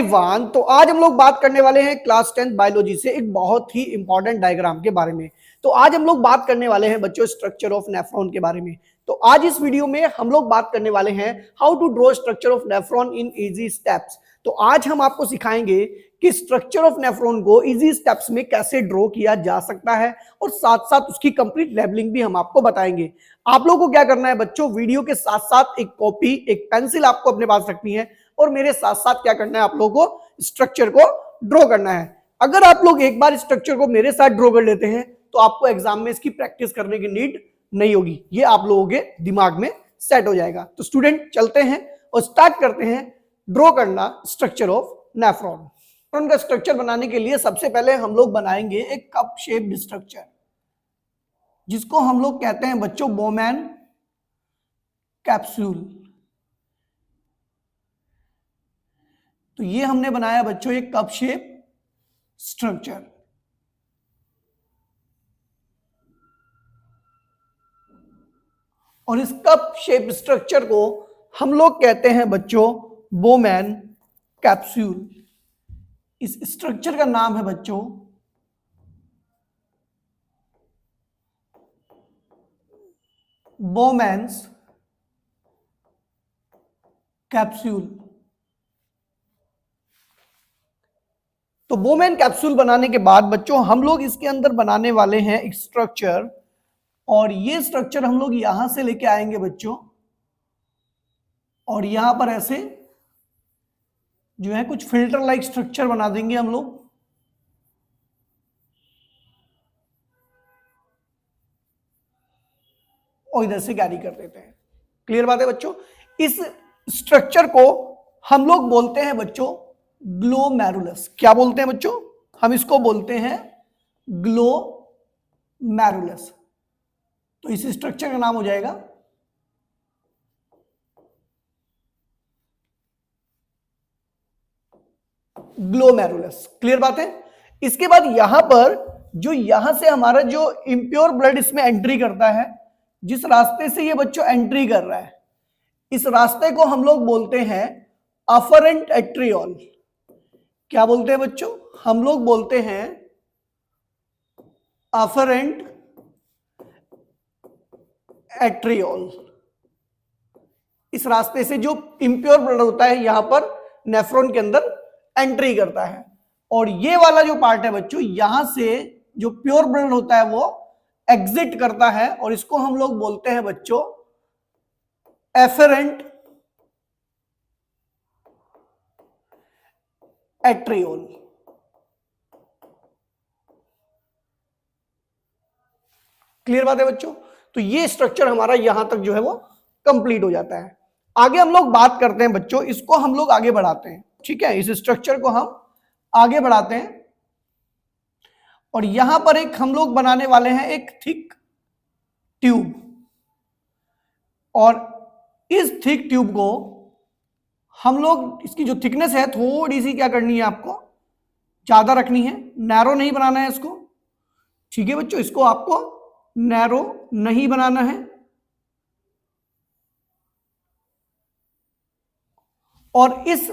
Everyone, तो आज हम लोग बात करने वाले हैं क्लास 10 बायोलॉजी से एक बहुत ही इंपॉर्टेंट डायग्राम के बारे में। तो आज हम लोग बात करने वाले हैं बच्चों स्ट्रक्चर ऑफ नेफ्रॉन के बारे में। तो आज इस वीडियो में हम लोग बात करने वाले हैं how to draw structure of nephron in easy steps. तो आज हम आपको सिखाएंगे कि स्ट्रक्चर ऑफ नेफ्रॉन को इजी स्टेप्स में कैसे ड्रॉ किया जा सकता है और साथ साथ उसकी कंप्लीट लेबलिंग भी हम आपको बताएंगे। आप लोगों को क्या करना है बच्चों, वीडियो के साथ साथ एक कॉपी एक पेंसिल आपको अपने पास रखनी है और मेरे साथ साथ क्या करना है, आप लोगों को स्ट्रक्चर को ड्रॉ करना है। अगर आप लोग एक बार स्ट्रक्चर को मेरे साथ ड्रॉ कर लेते हैं तो आपको एग्जाम में इसकी प्रैक्टिस करने की नीड नहीं होगी, ये आप लोगों के दिमाग में सेट हो जाएगा। तो स्टूडेंट चलते हैं और स्टार्ट करते हैं ड्रॉ करना स्ट्रक्चर ऑफ नेफ्रॉन। नेफ्रॉन का स्ट्रक्चर बनाने के लिए सबसे पहले हम लोग बनाएंगे एक कप शेप्ड स्ट्रक्चर, जिसको हम लोग कहते हैं बच्चों बोमैन कैप्सूल। तो ये हमने बनाया बच्चों एक कप शेप स्ट्रक्चर। और इस कप शेप स्ट्रक्चर को हम लोग कहते हैं बच्चों बोमैन कैप्सूल। इस स्ट्रक्चर का नाम है बच्चों बोमैन्स कैप्सूल। तो बोमैन कैप्सूल बनाने के बाद बच्चों हम लोग इसके अंदर बनाने वाले हैं एक स्ट्रक्चर, और ये स्ट्रक्चर हम लोग यहां से लेके आएंगे बच्चों, और यहां पर ऐसे जो है कुछ फिल्टर लाइक स्ट्रक्चर बना देंगे हम लोग। और इधर से कैरी कर देते हैं। क्लियर बात है बच्चों। इस स्ट्रक्चर को हम लोग बोलते हैं बच्चों ग्लोमेरुलस। क्या बोलते हैं बच्चों? हम इसको बोलते हैं ग्लोमेरुलस। तो इस स्ट्रक्चर का नाम हो जाएगा ग्लोमेरुलस। क्लियर बात है। इसके बाद यहां पर जो यहां से हमारा जो इम्प्योर ब्लड इसमें एंट्री करता है, जिस रास्ते से ये बच्चों एंट्री कर रहा है, इस रास्ते को हम लोग बोलते हैं अफरेंट एट्रियोल। क्या बोलते हैं बच्चों? हम लोग बोलते हैं अफरेंट एट्रियोल। इस रास्ते से जो इम्प्योर ब्लड होता है यहां पर नेफ्रॉन के अंदर एंट्री करता है, और ये वाला जो पार्ट है बच्चों, यहां से जो प्योर ब्लड होता है वो एग्जिट करता है, और इसको हम लोग बोलते हैं बच्चों एफरेंट एट्रियोल। क्लियर बात है बच्चों। तो ये स्ट्रक्चर हमारा यहां तक जो है वो कंप्लीट हो जाता है। आगे हम लोग बात करते हैं बच्चों, इसको हम लोग आगे बढ़ाते हैं। ठीक है, इस स्ट्रक्चर को हम आगे बढ़ाते हैं, और यहां पर एक हम लोग बनाने वाले हैं एक थिक ट्यूब, और इस थिक ट्यूब को हम लोग, इसकी जो थिकनेस है थोड़ी सी क्या करनी है आपको, ज्यादा रखनी है, नैरो नहीं बनाना है इसको। ठीक है बच्चों, इसको आपको नैरो नहीं बनाना है, और इस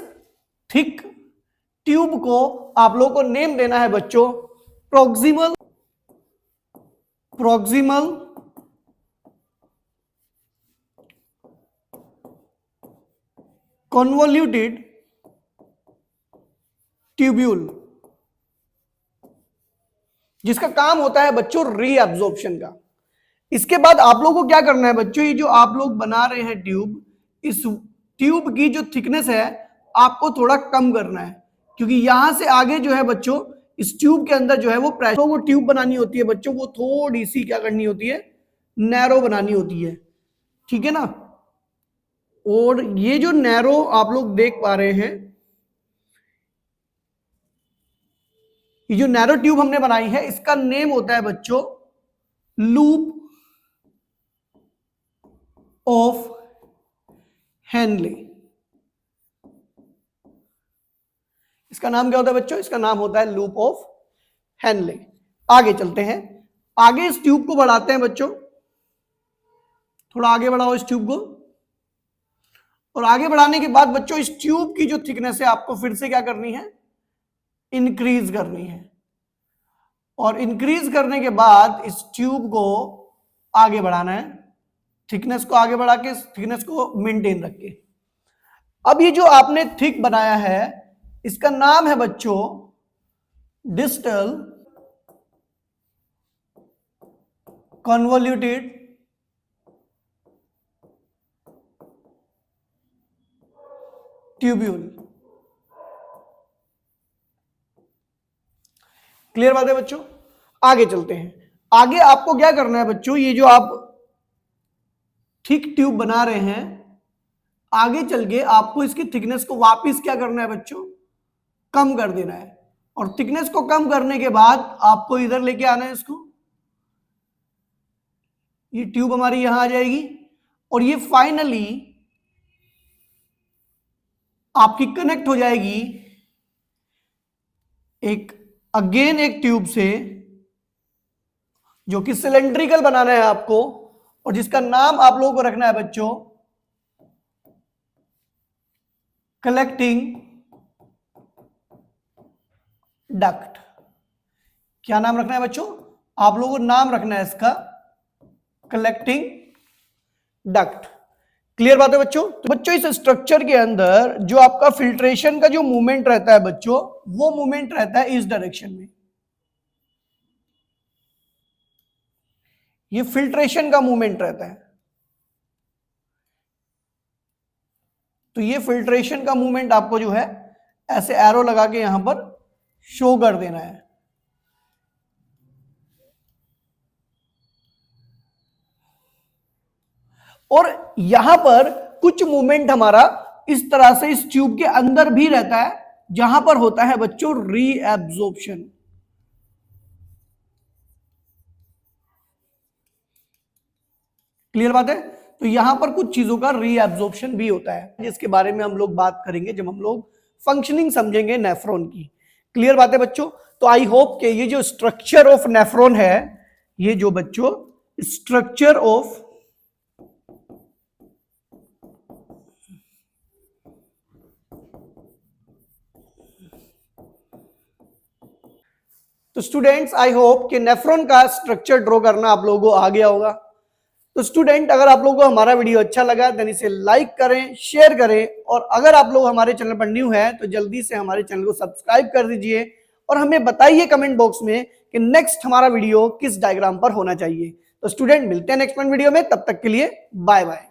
थिक ट्यूब को आप लोगों को नेम देना है बच्चों प्रोक्सिमल कॉन्वोल्यूटेड ट्यूब्यूल, जिसका काम होता है बच्चों रीअब्जॉर्प्शन का। इसके बाद आप लोगों को क्या करना है बच्चों, ये जो आप लोग बना रहे हैं ट्यूब, इस ट्यूब की जो थिकनेस है आपको थोड़ा कम करना है, क्योंकि यहां से आगे जो है बच्चों इस ट्यूब के अंदर जो है वो प्रेशर, वो ट्यूब बनानी होती है बच्चों, वो थोड़ी सी क्या करनी होती है, नैरो बनानी होती है। ठीक है ना। और ये जो नैरो आप लोग देख पा रहे हैं, ये जो नैरो ट्यूब हमने बनाई है इसका नेम होता है बच्चों लूप ऑफ हेनले। इसका नाम क्या होता है बच्चों? इसका नाम होता है लूप ऑफ हेनले। आगे चलते हैं, आगे इस ट्यूब को बढ़ाते हैं बच्चों, थोड़ा आगे बढ़ाओ इस ट्यूब को, और आगे बढ़ाने के बाद बच्चों इस ट्यूब की जो थिकनेस है आपको फिर से क्या करनी है, इंक्रीज करनी है। और इंक्रीज करने के बाद इस ट्यूब को आगे बढ़ाना है, थिकनेस को आगे बढ़ा के थिकनेस को मेंटेन रख के। अब ये जो आपने थिक बनाया है इसका नाम है बच्चों डिस्टल कन्वोल्यूटेड ट्यूब्यूल। क्लियर बात है बच्चों? आगे चलते हैं। आगे आपको क्या करना है बच्चों, ये जो आप थिक ट्यूब बना रहे हैं आगे चल के आपको इसकी थिकनेस को वापस क्या करना है बच्चों, कम कर देना है। और थिकनेस को कम करने के बाद आपको इधर लेके आना है इसको, ये ट्यूब हमारी यहां आ जाएगी और ये फाइनली आपकी कनेक्ट हो जाएगी एक अगेन एक ट्यूब से जो कि सिलेंड्रिकल बनाना है आपको और जिसका नाम आप लोगों को रखना है बच्चों कलेक्टिंग डक्ट। क्या नाम रखना है बच्चों? आप लोगों को नाम रखना है इसका कलेक्टिंग डक्ट। क्लियर बात है बच्चों? तो बच्चों इस स्ट्रक्चर के अंदर जो आपका फिल्ट्रेशन का जो मूवमेंट रहता है बच्चों, वो मूवमेंट रहता है इस डायरेक्शन में। ये फिल्ट्रेशन का मूवमेंट रहता है। तो ये फिल्ट्रेशन का मूवमेंट आपको जो है ऐसे एरो लगा के यहां पर शो कर देना है। और यहां पर कुछ मूवमेंट हमारा इस तरह से इस ट्यूब के अंदर भी रहता है जहां पर होता है बच्चों रीएब्जॉर्प्शन। क्लियर बात है? तो यहां पर कुछ चीजों का रीएब्जॉर्प्शन भी होता है जिसके बारे में हम लोग बात करेंगे जब हम लोग फंक्शनिंग समझेंगे नेफ्रॉन की। क्लियर बात है बच्चों? तो आई होप कि ये जो स्ट्रक्चर ऑफ नेफ्रॉन है, ये जो बच्चों स्ट्रक्चर ऑफ तो स्टूडेंट्स आई होप कि नेफ्रॉन का स्ट्रक्चर ड्रॉ करना आप लोगों को आ गया होगा। तो स्टूडेंट अगर आप लोगों को हमारा वीडियो अच्छा लगा देन इसे लाइक करें, शेयर करें और अगर आप लोग हमारे चैनल पर न्यू हैं तो जल्दी से हमारे चैनल को सब्सक्राइब कर दीजिए और हमें बताइए कमेंट बॉक्स में कि नेक्स्ट हमारा वीडियो किस डायग्राम पर होना चाहिए। तो स्टूडेंट मिलते हैं नेक्स्ट वीडियो में, तब तक के लिए बाय बाय।